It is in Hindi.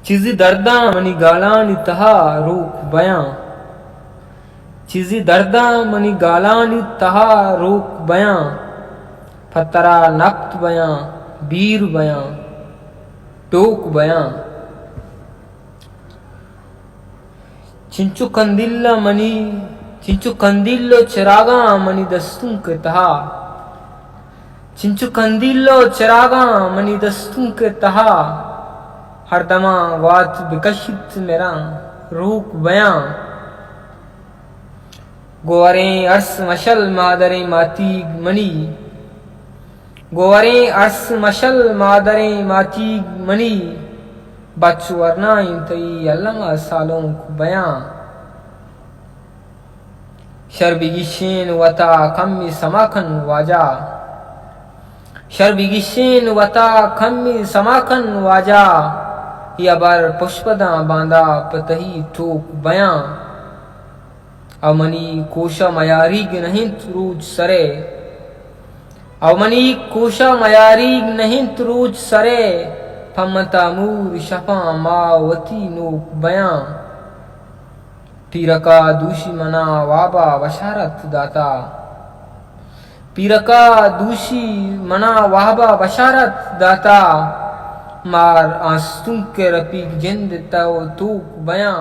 चीज़ी दर्दा मनी गालानी तहा रोक बयां, चीज़ी दर्दा मनी गालानी तहा रोक बयां, फतरा नक्त बयां बीर बयां टोक बयां। चिंचु कंदिल्लो चिरागा मनी दस्तूं के तहा, चिंचु कंदिल्लो चिरागा मनी दस्तूं के तहा, हरदमा वात विकसित मेरा रूक बयां। गोवरें अर्स मशल मादरें मातीग मनी, गोवरें अर्स मशल मादरें मातीग मनी, बच्चू वरना इंतई अल्लामा सालों को बयां। शर्बिगिशेन वता कम्मी समाखन वाजा, शर्बिगिशेन वता कम्मी समाखन वाजा, यबर पुष्पदा बांदा पतही ठोक बयां। अवमनी कोशा मयारीग नहीं रूज सरे, अवमनी कोशा मयारीग नहीं रूज सरे, फमता मूर शफा मावती नोक बयां। पीरका दूशी मना वाबा बशारत दाता, पीरका दूशी मना वाहबा बशारत दाता, मार आंसू के रफीक जिंद तो तूक बयां।